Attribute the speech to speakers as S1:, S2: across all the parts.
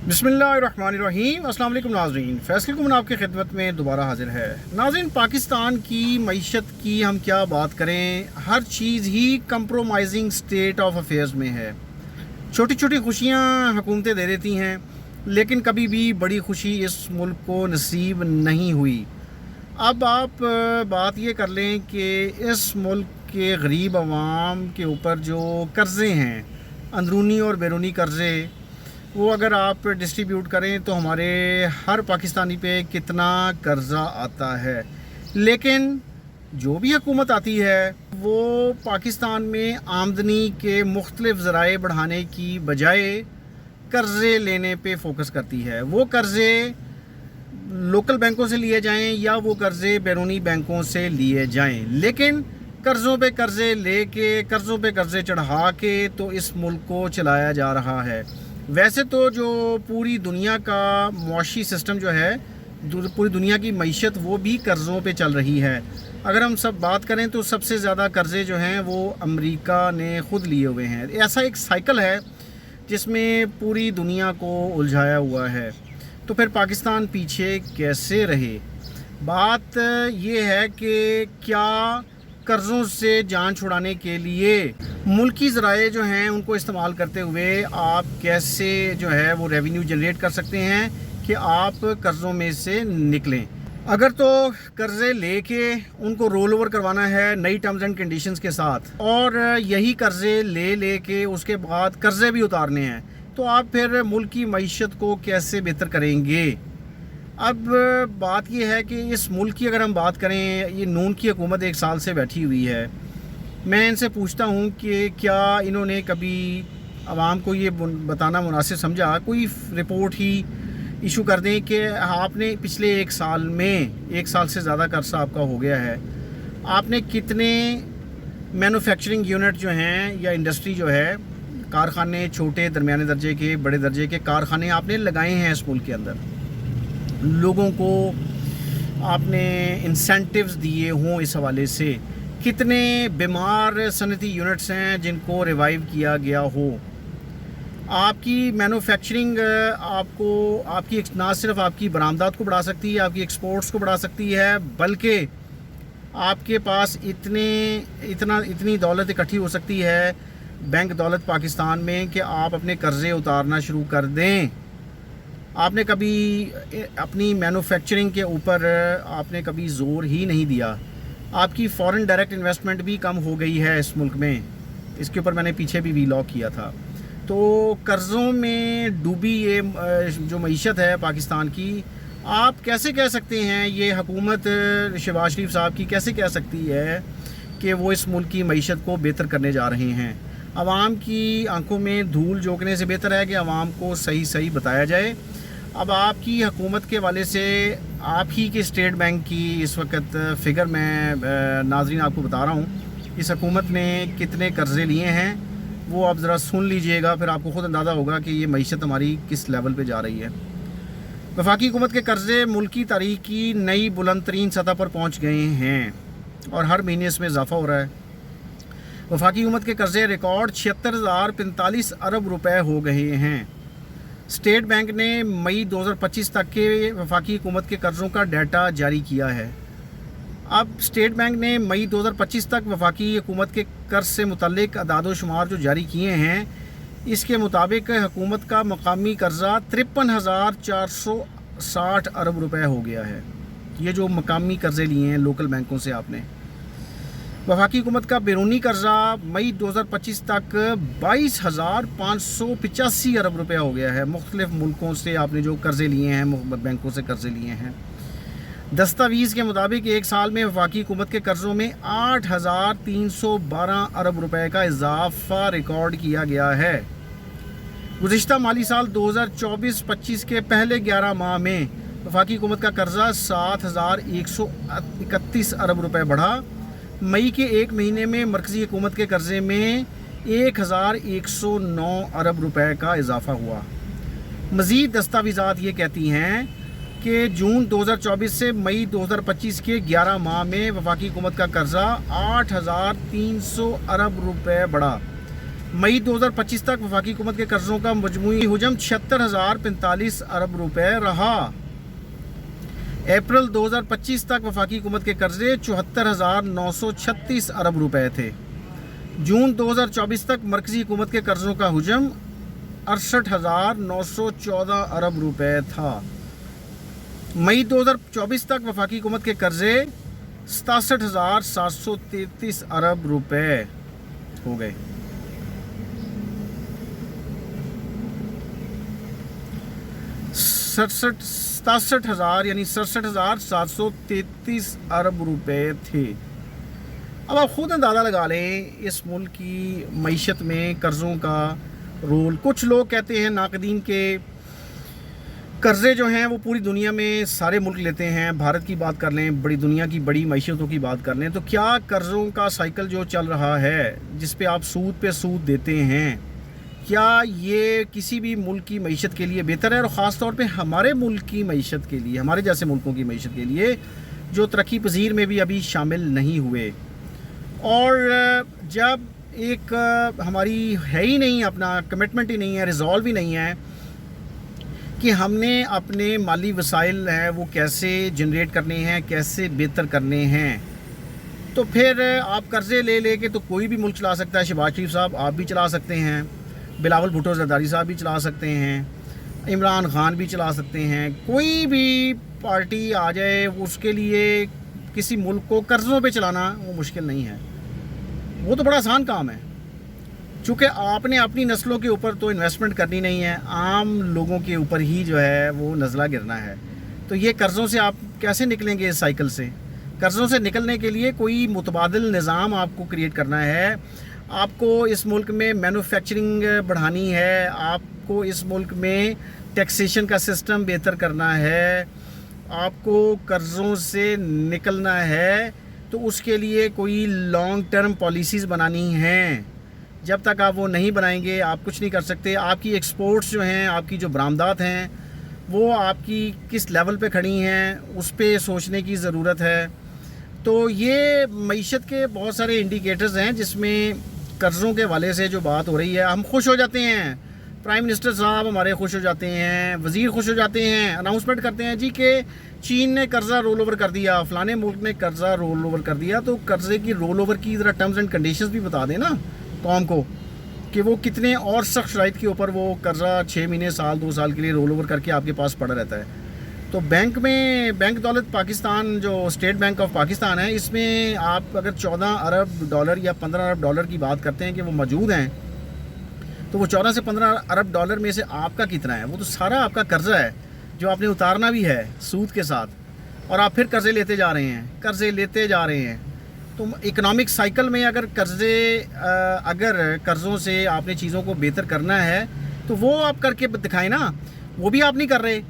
S1: बिस्मिल्लाहिर्रहमानिर्रहीम। अस्सलाम वालेकुम नाज़रीन, फैसल कुमन आपकी खिदमत में दोबारा हाजिर है। नाज़रीन, पाकिस्तान की मईशत की हम क्या बात करें, हर चीज़ ही कंप्रोमाइजिंग स्टेट ऑफ अफेयर्स में है। छोटी छोटी खुशियाँ हुकूमतें दे देती हैं, लेकिन कभी भी बड़ी खुशी इस मुल्क को नसीब नहीं हुई। अब आप बात ये कर लें कि इस मुल्क के गरीब आवाम के ऊपर जो कर्ज़े हैं, अंदरूनी और बैरूनी कर्ज़े, वो अगर आप डिस्ट्रीब्यूट करें तो हमारे हर पाकिस्तानी पे कितना कर्ज़ा आता है। लेकिन जो भी हुकूमत आती है वो पाकिस्तान में आमदनी के मुख्तलिफ़ ज़राए बढ़ाने की बजाय कर्ज़े लेने पे फोकस करती है। वो कर्ज़े लोकल बैंकों से लिए जाएं या वो कर्ज़े बैरूनी बैंकों से लिए जाएं, लेकिन कर्ज़ों पे कर्ज़े लेके, कर्ज़ों पे कर्ज़े चढ़ा के तो इस मुल्क को चलाया जा रहा है। वैसे तो जो पूरी दुनिया का मुआशी सिस्टम जो है, पूरी दुनिया की मईशत वो भी कर्ज़ों पे चल रही है। अगर हम सब बात करें तो सबसे ज़्यादा कर्ज़े जो हैं वो अमेरिका ने ख़ुद लिए हुए हैं। ऐसा एक साइकिल है जिसमें पूरी दुनिया को उलझाया हुआ है। तो फिर पाकिस्तान पीछे कैसे रहे? बात ये है कि क्या कर्ज़ों से जान छुड़ाने के लिए मुल्की ज़राए जो हैं उनको इस्तेमाल करते हुए आप कैसे जो है वो रेवेन्यू जनरेट कर सकते हैं कि आप कर्ज़ों में से निकलें। अगर तो कर्ज़े लेके उनको रोल ओवर करवाना है नई टर्म्स एंड कंडीशंस के साथ, और यही कर्ज़े ले के उसके बाद कर्ज़े भी उतारने हैं, तो आप फिर मुल्क की मईशत को कैसे बेहतर करेंगे? अब बात यह है कि इस मुल्क की अगर हम बात करें, ये नून की हुकूमत 1 साल से बैठी हुई है। मैं इनसे पूछता हूँ कि क्या इन्होंने कभी आवाम को ये बताना मुनासिब समझा, कोई रिपोर्ट ही इशू कर दें कि आपने पिछले 1 साल में, 1 साल से ज़्यादा कर्ज़ा आपका हो गया है, आपने कितने मैन्युफैक्चरिंग यूनिट जो हैं या इंडस्ट्री जो है, कारखाने, छोटे दरमियाने दर्जे के, बड़े दर्जे के कारखाने आपने लगाए हैं इस मुल्क के अंदर, लोगों को आपने इंसेंटिव्स दिए हों, इस हवाले से कितने बीमार सनती यूनिट्स हैं जिनको रिवाइव किया गया हो। आपकी मैन्युफैक्चरिंग आपको आपकी ना सिर्फ आपकी बरामदात को बढ़ा सकती है, आपकी एक्सपोर्ट्स को बढ़ा सकती है, बल्कि आपके पास इतनी दौलत इकट्ठी हो सकती है, बैंक दौलत पाकिस्तान में, कि आप अपने कर्ज़े उतारना शुरू कर दें। आपने कभी अपनी मैन्युफैक्चरिंग के ऊपर आपने कभी ज़ोर ही नहीं दिया। आपकी फ़ॉरेन डायरेक्ट इन्वेस्टमेंट भी कम हो गई है इस मुल्क में, इसके ऊपर मैंने पीछे भी व्लॉग किया था। तो कर्ज़ों में डूबी ये जो मईशत है पाकिस्तान की, आप कैसे कह सकते हैं, ये हुकूमत शहबाज शरीफ साहब की कैसे कह सकती है कि वो इस मुल्क की मईशत को बेहतर करने जा रहे हैं? आवाम की आंखों में धूल झोंकने से बेहतर है कि आवाम को सही बताया जाए। अब आपकी हुकूमत के वाले से आप ही के स्टेट बैंक की इस वक्त फ़िगर मैं नाज़रीन आपको बता रहा हूँ, इस हुकूमत ने कितने कर्ज़े लिए हैं वो आप ज़रा सुन लीजिएगा, फिर आपको ख़ुद अंदाज़ा होगा कि ये मईशत हमारी किस लेवल पे जा रही है। वफाकी हुकूमत के कर्ज़े मुल्क की तारीख़ की नई बुलंद तरीन सतह पर पहुँच गए हैं और हर महीने इसमें इजाफ़ा हो रहा है। वफाकी हुकूमत के कर्ज़े रिकॉर्ड 76,045 अरब रुपए हो गए हैं। स्टेट बैंक ने मई 2025 तक के वफाकी हुकूमत के कर्ज़ों का डाटा जारी किया है। अब स्टेट बैंक ने मई 2025 तक वफाकी हुकूमत के कर्ज़ से मुतल्लिक अदाद व शुमार जो जारी किए हैं, इसके मुताबिक हुकूमत का मकामी कर्ज़ा 53,460 अरब रुपए हो गया है। ये जो मकामी कर्ज़े लिए हैं लोकल बैंकों से आपने। वफाकी हुकूमत का बैरूनी कर्ज़ा मई 2025 तक 22,585 अरब रुपया हो गया है। मुख्तलिफ़ मुल्कों से आपने जो कर्ज़े लिए हैं, बैंकों से कर्ज़े लिए हैं। दस्तावीज़ के मुताबिक 1 साल में वफाकी हुकूमत के कर्ज़ों में 8,312 अरब रुपए का इजाफ़ा रिकॉर्ड किया गया है। गुज़िश्ता माली साल 2024-25 के पहले 11 माह में वफाकी हुकूमत का कर्ज़ा 7,131 अरब रुपए बढ़ा। मई के 1 महीने में मरकज़ी हुकूमत के कर्ज़े में 1,109 अरब रुपए का इजाफ़ा हुआ। मज़ीद दस्तावेज़ात ये कहती हैं कि जून 2024 से मई 2025 के 11 माह में वफाकी हुकूमत का कर्ज़ा 8,300 अरब रुपए बढ़ा। मई 2025 तक वफाकी हुकूमत के कर्ज़ों का मजमूई हजम 76,045 अरब रुपए रहा। अप्रैल 2025 तक वफाकी हुकूमत के कर्जे 74,936 अरब रुपए थे। जून 2024 तक मरकज़ी हुकूमत के कर्ज़ों का हजम 68,914 अरब रुपए था। मई 2024 तक वफाकी हुकूमत के कर्जे 67,733 अरब रुपए हो गए। सतासठ हज़ार यानी 67,733 अरब रुपए थे। अब आप खुद अंदाज़ा लगा लें इस मुल्क की मईशत में कर्ज़ों का रोल। कुछ लोग कहते हैं नाक़दीन के कर्ज़े जो हैं वो पूरी दुनिया में सारे मुल्क लेते हैं। भारत की बात कर लें, बड़ी दुनिया की बड़ी मईशतों की बात कर लें, तो क्या कर्ज़ों का साइकिल जो चल रहा है जिस पे आप सूद पे सूद देते हैं, क्या ये किसी भी मुल्क की मईशत के लिए बेहतर है? और ख़ास तौर पे हमारे मुल्क की मईशत के लिए, हमारे जैसे मुल्कों की मईशत के लिए जो तरक्की पजीर में भी अभी शामिल नहीं हुए। और जब एक हमारी है ही नहीं, अपना कमिटमेंट ही नहीं है, रिज़ॉल्व ही नहीं है कि हमने अपने माली वसाइल हैं वो कैसे जनरेट करने हैं, कैसे बेहतर करने हैं, तो फिर आप कर्ज़े ले ले के तो कोई भी मुल्क चला सकता है। शहबाज शरीफ साहब आप भी चला सकते हैं, बिलावल भुट्टो ज़रदारी साहब भी चला सकते हैं, इमरान खान भी चला सकते हैं, कोई भी पार्टी आ जाए उसके लिए किसी मुल्क को कर्ज़ों पे चलाना वो मुश्किल नहीं है, वो तो बड़ा आसान काम है। चूँकि आपने अपनी नस्लों के ऊपर तो इन्वेस्टमेंट करनी नहीं है, आम लोगों के ऊपर ही जो है वो नज़ला गिरना है। तो ये कर्ज़ों से आप कैसे निकलेंगे इस साइकिल से? कर्ज़ों से निकलने के लिए कोई मुतबादिल निज़ाम आपको क्रिएट करना है। आपको इस मुल्क में मैन्युफैक्चरिंग बढ़ानी है, आपको इस मुल्क में टैक्सेशन का सिस्टम बेहतर करना है, आपको कर्ज़ों से निकलना है, तो उसके लिए कोई लॉन्ग टर्म पॉलिसीज़ बनानी हैं। जब तक आप वो नहीं बनाएंगे आप कुछ नहीं कर सकते। आपकी एक्सपोर्ट्स जो हैं, आपकी जो बरामदात हैं, वो आपकी किस लेवल पे खड़ी हैं उस पे सोचने की ज़रूरत है। तो ये मईशत के बहुत सारे इंडिकेटर्स हैं जिसमें कर्ज़ों के हवाले से जो बात हो रही है, हम खुश हो जाते हैं, प्राइम मिनिस्टर साहब हमारे खुश हो जाते हैं, वज़ीर खुश हो जाते हैं, अनाउंसमेंट करते हैं जी कि चीन ने कर्ज़ा रोल ओवर कर दिया, फ़लाने मुल्क ने कर्ज़ा रोल ओवर कर दिया। तो कर्ज़े की रोल ओवर की ज़रा टर्म्स एंड कंडीशंस भी बता दें ना कौम को, कि वो कितने और सख्त शराइत के ऊपर वो कर्ज़ा 6 महीने, साल, 2 साल के लिए रोल ओवर करके आपके पास पड़ा रहता है। तो बैंक में, बैंक दौलत पाकिस्तान जो स्टेट बैंक ऑफ पाकिस्तान है, इसमें आप अगर 14 अरब डॉलर या 15 अरब डॉलर की बात करते हैं कि वो मौजूद हैं, तो वो 14 से 15 अरब डॉलर में से आपका कितना है? वो तो सारा आपका कर्ज़ा है जो आपने उतारना भी है सूद के साथ, और आप फिर कर्ज़े लेते जा रहे हैं, कर्ज़े लेते जा रहे हैं। तो इकनॉमिक साइकिल में अगर कर्ज़ों से आपने चीज़ों को बेहतर करना है तो वो आप करके दिखाएं ना, वो भी आप नहीं कर रहे।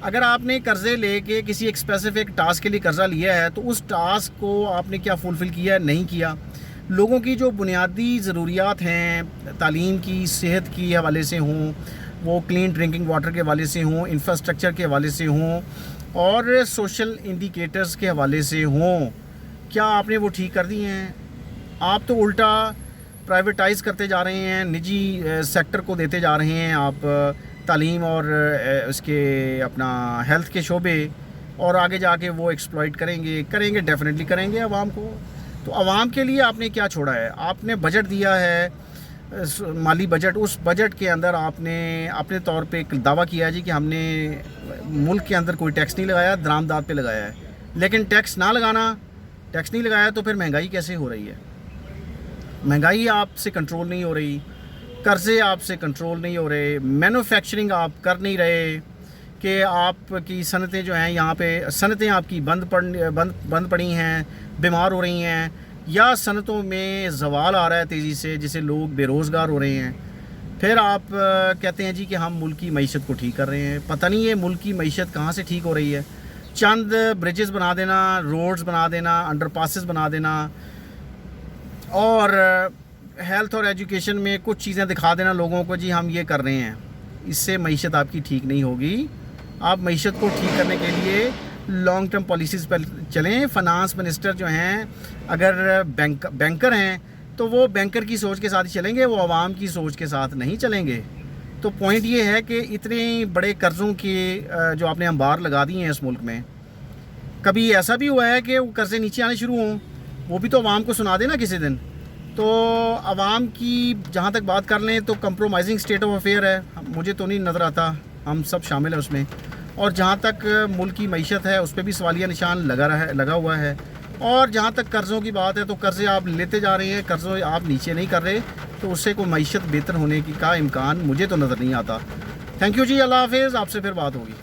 S1: अगर आपने कर्ज़े लेके किसी एक स्पेसिफिक टास्क के लिए कर्ज़ा लिया है तो उस टास्क को आपने क्या फुलफ़िल किया, नहीं किया। लोगों की जो बुनियादी ज़रूरियात हैं, तालीम की, सेहत की हवाले से हों, वो क्लीन ड्रिंकिंग वाटर के हवाले से हों, इंफ्रास्ट्रक्चर के हवाले से हों, और सोशल इंडिकेटर्स के हवाले से हों, क्या आपने वो ठीक कर दिए हैं? आप तो उल्टा प्राइवेटाइज़ करते जा रहे हैं, निजी सेक्टर को देते जा रहे हैं आप तालीम और इसके अपना हेल्थ के शोबे, और आगे जाके वो एक्सप्लॉइट करेंगे डेफिनेटली करेंगे आवाम को। तो आवाम के लिए आपने क्या छोड़ा है? आपने बजट दिया है, माली बजट, उस बजट के अंदर आपने अपने तौर पे एक दावा किया जी कि हमने मुल्क के अंदर कोई टैक्स नहीं लगाया, दरामदात पे लगाया है। लेकिन टैक्स नहीं लगाया तो फिर महंगाई कैसे हो रही है? महंगाई आपसे कंट्रोल नहीं हो रही, कर्ज़े आपसे कंट्रोल नहीं हो रहे, मैन्युफैक्चरिंग आप कर नहीं रहे, कि आपकी सनतें जो हैं यहाँ पे सनतें आपकी बंद पड़ी हैं, बीमार हो रही हैं, या सनतों में ज़वाल आ रहा है तेज़ी से, जिससे लोग बेरोज़गार हो रहे हैं। फिर आप कहते हैं जी कि हम मुल्क की मईशत को ठीक कर रहे हैं। पता नहीं ये मुल्क की मईशत कहाँ से ठीक हो रही है। चंद ब्रिजेस बना देना, रोड्स बना देना, अंडरपासेस बना देना, और हेल्थ और एजुकेशन में कुछ चीज़ें दिखा देना लोगों को जी हम ये कर रहे हैं, इससे मईशत आपकी ठीक नहीं होगी। आप मईशत को ठीक करने के लिए लॉन्ग टर्म पॉलिसीज़ पर चलें। फ़ाइनेंस मिनिस्टर जो हैं, अगर बैंकर हैं تو وہ بینکر کی سوچ کے ساتھ ہی چلیں گے, وہ عوام کی سوچ کے ساتھ نہیں چلیں گے. تو پوائنٹ یہ ہے کہ اتنے بڑے قرضوں کے جو آپ نے انبار لگا دیے ہیں اس ملک میں, کبھی ایسا بھی ہوا ہے کہ وہ قرضے نیچے آنے شروع ہوں, وہ بھی تو عوام کو سنا دیں نا کسی دن. تو عوام کی جہاں تک بات کر لیں تو کمپرومائزنگ اسٹیٹ آف افیئر ہے, مجھے تو نہیں نظر آتا, ہم سب شامل ہیں اس میں. اور جہاں تک ملک کی معیشت ہے اس پہ بھی سوالیہ نشان لگا ہوا ہے. اور جہاں تک قرضوں کی بات ہے تو قرضے آپ لیتے جا رہے ہیں, قرضوں آپ نیچے نہیں کر رہے, تو اس سے کوئی معیشت بہتر ہونے کا امکان مجھے تو نظر نہیں آتا. تھینک یو جی, اللہ حافظ, آپ سے پھر بات ہوگی.